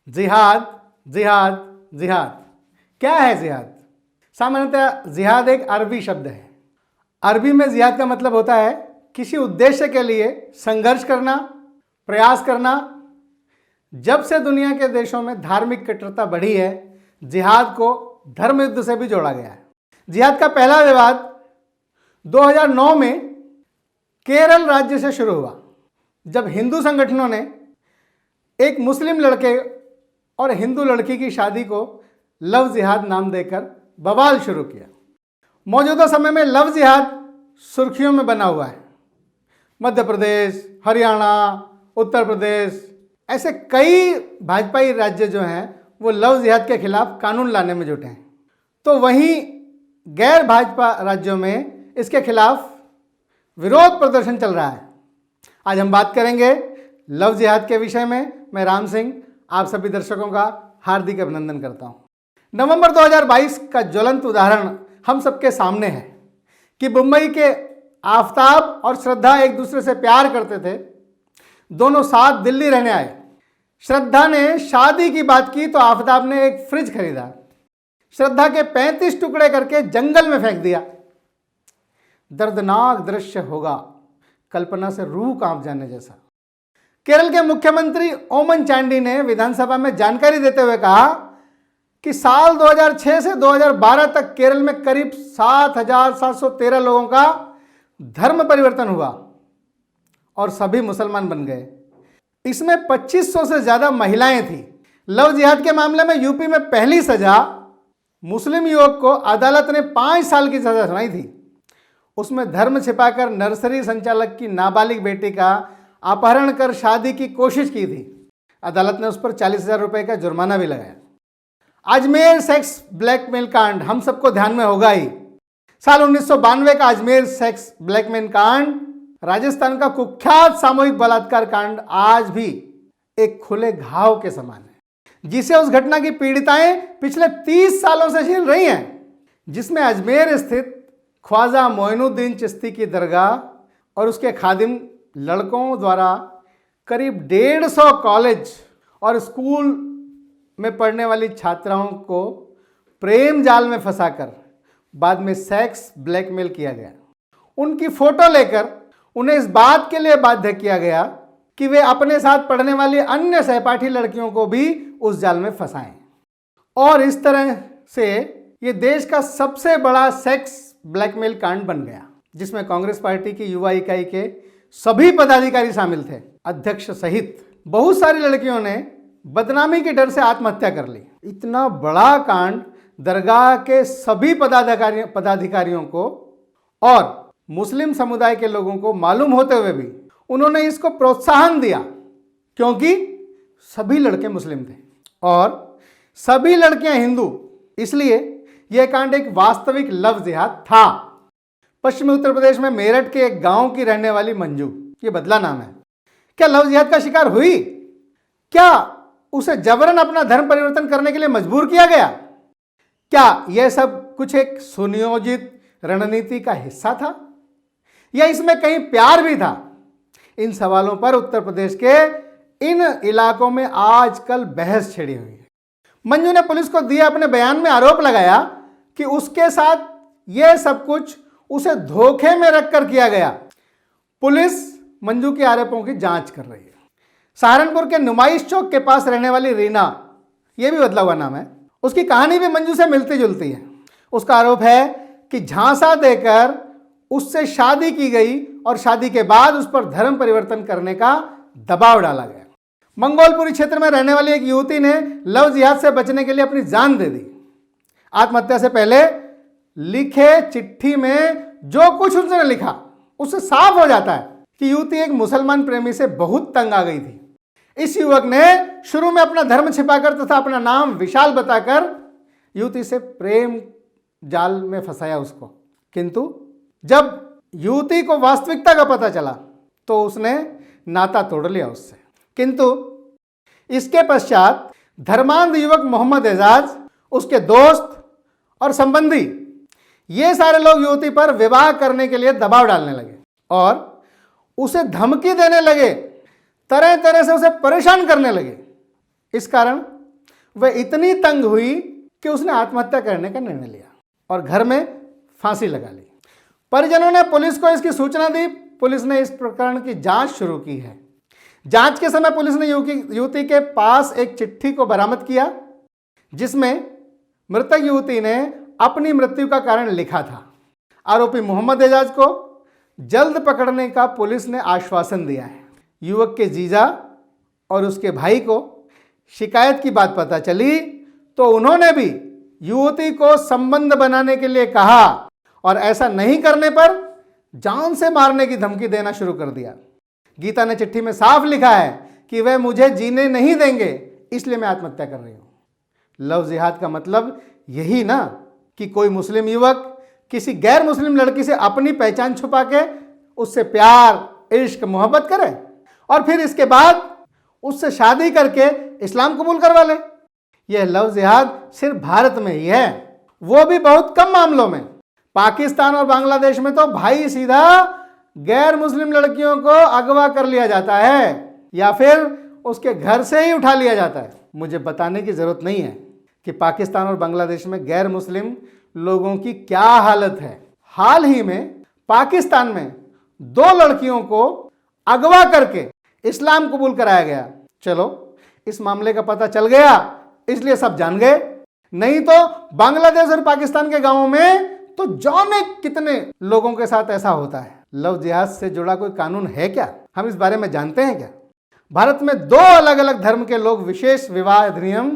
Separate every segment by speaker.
Speaker 1: जिहाद जिहाद जिहाद। क्या है जिहाद? सामान्यतः जिहाद एक अरबी शब्द है। अरबी में जिहाद का मतलब होता है किसी उद्देश्य के लिए संघर्ष करना, प्रयास करना। जब से दुनिया के देशों में धार्मिक कट्टरता बढ़ी है, जिहाद को धर्म युद्ध से भी जोड़ा गया है। जिहाद का पहला विवाद 2009 में केरल राज्य से शुरू हुआ, जब हिंदू संगठनों ने एक मुस्लिम लड़के और हिंदू लड़की की शादी को लव जिहाद नाम देकर बवाल शुरू किया। मौजूदा समय में लव जिहाद सुर्खियों में बना हुआ है। मध्य प्रदेश, हरियाणा, उत्तर प्रदेश, ऐसे कई भाजपाई राज्य जो हैं वो लव जिहाद के खिलाफ कानून लाने में जुटे हैं। तो वहीं गैर भाजपा राज्यों में इसके खिलाफ विरोध प्रदर्शन चल रहा है। आज हम बात करेंगे लव जिहाद के विषय में। मैं राम सिंह आप सभी दर्शकों का हार्दिक अभिनंदन करता हूं। नवंबर 2022 का ज्वलंत उदाहरण हम सबके सामने है कि मुंबई के आफताब और श्रद्धा एक दूसरे से प्यार करते थे। दोनों साथ दिल्ली रहने आए। श्रद्धा ने शादी की बात की तो आफताब ने एक फ्रिज खरीदा। श्रद्धा के 35 टुकड़े करके जंगल में फेंक दिया। दर्दनाक दृश्य होगा, कल्पना से रूह कांप जाने जैसा। केरल के मुख्यमंत्री ओमन चांडी ने विधानसभा में जानकारी देते हुए कहा कि साल 2006 से 2012 तक केरल में करीब 7,713 लोगों का धर्म परिवर्तन हुआ और सभी मुसलमान बन गए। इसमें 2500 से ज्यादा महिलाएं थी। लव जिहाद के मामले में यूपी में पहली सजा मुस्लिम युवक को अदालत ने 5 साल की सजा सुनाई थी। उसमें धर्म छिपाकर नर्सरी संचालक की नाबालिग बेटी का अपहरण कर शादी की कोशिश की थी। अदालत ने उस पर 40,000 रुपए का जुर्माना भी लगाया। अजमेर सेक्स ब्लैकमेल कांड हम सबको ध्यान में होगा ही। साल 1992 का अजमेर सेक्स ब्लैकमेल कांड राजस्थान का कुख्यात सामूहिक बलात्कार कांड आज भी एक खुले घाव के समान है, जिसे उस घटना की पीड़िताएं पिछले 30 सालों से झेल रही हैं। जिसमें अजमेर स्थित ख्वाजा मोइनुद्दीन चिश्ती की दरगाह और उसके खादिम लड़कों द्वारा करीब 150 कॉलेज और स्कूल में पढ़ने वाली छात्राओं को प्रेम जाल में फंसाकर बाद में सेक्स ब्लैकमेल किया गया। उनकी फोटो लेकर उन्हें इस बात के लिए बाध्य किया गया कि वे अपने साथ पढ़ने वाली अन्य सहपाठी लड़कियों को भी उस जाल में फंसाएं। और इस तरह से ये देश का सबसे बड़ा सेक्स ब्लैकमेल कांड बन गया, जिसमें कांग्रेस पार्टी की युवा इकाई के सभी पदाधिकारी शामिल थे, अध्यक्ष सहित। बहुत सारी लड़कियों ने बदनामी के डर से आत्महत्या कर ली। इतना बड़ा कांड दरगाह के सभी पदाधिकारियों को और मुस्लिम समुदाय के लोगों को मालूम होते हुए भी उन्होंने इसको प्रोत्साहन दिया, क्योंकि सभी लड़के मुस्लिम थे और सभी लड़कियां हिंदू। इसलिए यह कांड एक वास्तविक लव जिहाद था। पश्चिमी उत्तर प्रदेश में मेरठ के एक गांव की रहने वाली मंजू, ये बदला नाम है, क्या लव जिहाद का शिकार हुई? क्या उसे जबरन अपना धर्म परिवर्तन करने के लिए मजबूर किया गया? क्या यह सब कुछ एक सुनियोजित रणनीति का हिस्सा था या इसमें कहीं प्यार भी था? इन सवालों पर उत्तर प्रदेश के इन इलाकों में आजकल बहस छिड़ी हुई है। मंजू ने पुलिस को दिए अपने बयान में आरोप लगाया कि उसके साथ यह सब कुछ उसे धोखे में रखकर किया गया। पुलिस मंजू के आरोपों की जांच कर रही है। सहारनपुर के नुमाइश चौक के पास रहने वाली रीना, यह भी बदला हुआ नाम है, उसकी कहानी भी मंजू से मिलती जुलती है। उसका आरोप है कि झांसा देकर उससे शादी की गई और शादी के बाद उस पर धर्म परिवर्तन करने का दबाव डाला गया। मंगोलपुरी क्षेत्र में रहने वाली एक युवती ने लव जिहाद से बचने के लिए अपनी जान दे दी। आत्महत्या से पहले लिखे चिट्ठी में जो कुछ उसने लिखा उससे साफ हो जाता है कि युवती एक मुसलमान प्रेमी से बहुत तंग आ गई थी। इस युवक ने शुरू में अपना धर्म छिपाकर तथा अपना नाम विशाल बताकर युवती से प्रेम जाल में फंसाया उसको। किंतु जब युवती को वास्तविकता का पता चला तो उसने नाता तोड़ लिया उससे। किंतु इसके पश्चात धर्मांध युवक मोहम्मद एजाज, उसके दोस्त और संबंधी, ये सारे लोग युवती पर विवाह करने के लिए दबाव डालने लगे और उसे धमकी देने लगे, तरह तरह से उसे परेशान करने लगे। इस कारण वह इतनी तंग हुई कि उसने आत्महत्या करने का निर्णय लिया और घर में फांसी लगा ली। परिजनों ने पुलिस को इसकी सूचना दी। पुलिस ने इस प्रकरण की जांच शुरू की है। जांच के समय पुलिस ने युवती के पास एक चिट्ठी को बरामद किया जिसमें मृतक युवती ने अपनी मृत्यु का कारण लिखा था। आरोपी मोहम्मद एजाज को जल्द पकड़ने का पुलिस ने आश्वासन दिया है। युवक के जीजा और उसके भाई को शिकायत की बात पता चली तो उन्होंने भी युवती को संबंध बनाने के लिए कहा और ऐसा नहीं करने पर जान से मारने की धमकी देना शुरू कर दिया। गीता ने चिट्ठी में साफ लिखा है कि वह मुझे जीने नहीं देंगे, इसलिए मैं आत्महत्या कर रही हूं। लव जिहाद का मतलब यही ना कि कोई मुस्लिम युवक किसी गैर मुस्लिम लड़की से अपनी पहचान छुपा के उससे प्यार, इश्क, मोहब्बत करे और फिर इसके बाद उससे शादी करके इस्लाम कबूल करवा ले। यह लव जिहाद सिर्फ भारत में ही है, वो भी बहुत कम मामलों में। पाकिस्तान और बांग्लादेश में तो भाई सीधा गैर मुस्लिम लड़कियों को अगवा कर लिया जाता है या फिर उसके घर से ही उठा लिया जाता है। मुझे बताने की जरूरत नहीं है कि पाकिस्तान और बांग्लादेश में गैर मुस्लिम लोगों की क्या हालत है। हाल ही में पाकिस्तान में 2 लड़कियों को अगवा करके इस्लाम कबूल कराया गया। चलो, इस मामले का पता चल गया इसलिए सब जान गए, नहीं तो बांग्लादेश और पाकिस्तान के गांवों में तो जाने कितने लोगों के साथ ऐसा होता है। लव जिहाद से जुड़ा कोई कानून है क्या? हम इस बारे में जानते हैं क्या? भारत में 2 अलग अलग धर्म के लोग विशेष विवाह अधिनियम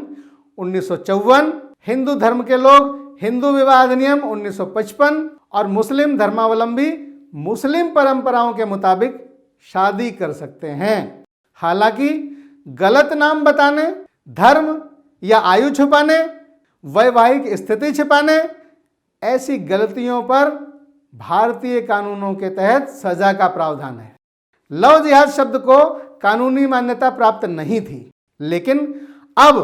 Speaker 1: 1954, हिंदू धर्म के लोग हिंदू विवाह अधिनियम 1955 और मुस्लिम धर्मावलंबी मुस्लिम परंपराओं के मुताबिक शादी कर सकते हैं। हालांकि गलत नाम बताने, धर्म या आयु छुपाने, वैवाहिक स्थिति छिपाने, ऐसी गलतियों पर भारतीय कानूनों के तहत सजा का प्रावधान है। लव जिहाद शब्द को कानूनी मान्यता प्राप्त नहीं थी, लेकिन अब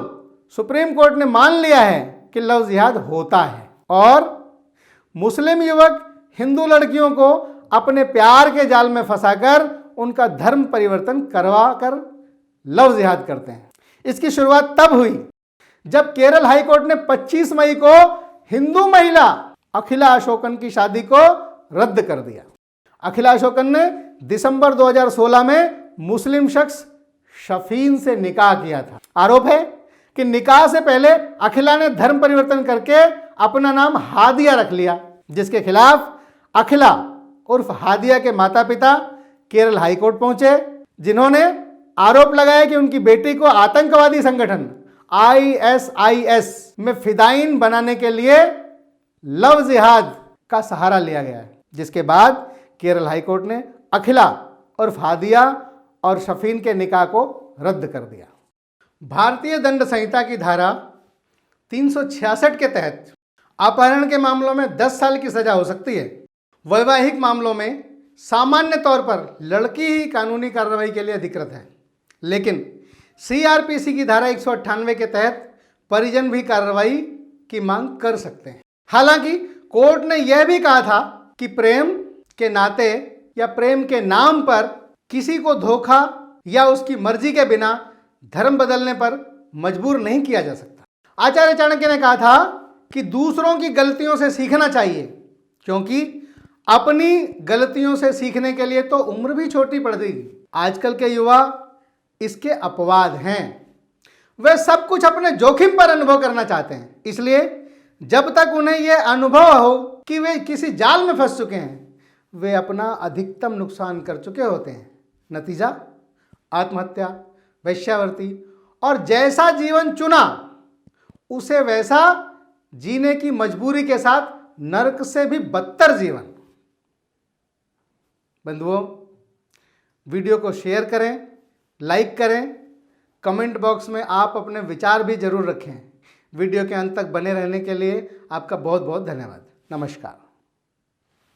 Speaker 1: सुप्रीम कोर्ट ने मान लिया है कि लव जिहाद होता है और मुस्लिम युवक हिंदू लड़कियों को अपने प्यार के जाल में फंसाकर उनका धर्म परिवर्तन करवा कर लव जिहाद करते हैं। इसकी शुरुआत तब हुई जब केरल हाईकोर्ट ने 25 मई को हिंदू महिला अखिला अशोकन की शादी को रद्द कर दिया। अखिला अशोकन ने दिसंबर 2016 में मुस्लिम शख्स शफीन से निकाह किया था। आरोप है कि निकाह से पहले अखिला ने धर्म परिवर्तन करके अपना नाम हादिया रख लिया, जिसके खिलाफ अखिला उर्फ हादिया के माता पिता केरल हाईकोर्ट पहुंचे, जिन्होंने आरोप लगाया कि उनकी बेटी को आतंकवादी संगठन ISIS में फिदायीन बनाने के लिए लव जिहाद का सहारा लिया गया है। जिसके बाद केरल हाईकोर्ट ने अखिला उर्फ हादिया और शफीन के निकाह को रद्द कर दिया। भारतीय दंड संहिता की धारा 366 के तहत अपहरण के मामलों में 10 साल की सजा हो सकती है। वैवाहिक मामलों में सामान्य तौर पर लड़की ही कानूनी कार्रवाई के लिए अधिकृत है, लेकिन CRPC की धारा 198 के तहत परिजन भी कार्रवाई की मांग कर सकते हैं। हालांकि कोर्ट ने यह भी कहा था कि प्रेम के नाते या प्रेम के नाम पर किसी को धोखा या उसकी मर्जी के बिना धर्म बदलने पर मजबूर नहीं किया जा सकता। आचार्य चाणक्य ने कहा था कि दूसरों की गलतियों से सीखना चाहिए, क्योंकि अपनी गलतियों से सीखने के लिए तो उम्र भी छोटी पड़ती। आजकल के युवा इसके अपवाद हैं। वे सब कुछ अपने जोखिम पर अनुभव करना चाहते हैं, इसलिए जब तक उन्हें यह अनुभव हो कि वे किसी जाल में फंस चुके हैं, वे अपना अधिकतम नुकसान कर चुके होते हैं। नतीजा आत्महत्या, वेश्यावृत्ति और जैसा जीवन चुना उसे वैसा जीने की मजबूरी के साथ नरक से भी बदतर जीवन। बंधुओं, वीडियो को शेयर करें, लाइक करें, कमेंट बॉक्स में आप अपने विचार भी जरूर रखें। वीडियो के अंत तक बने रहने के लिए आपका बहुत बहुत धन्यवाद। नमस्कार।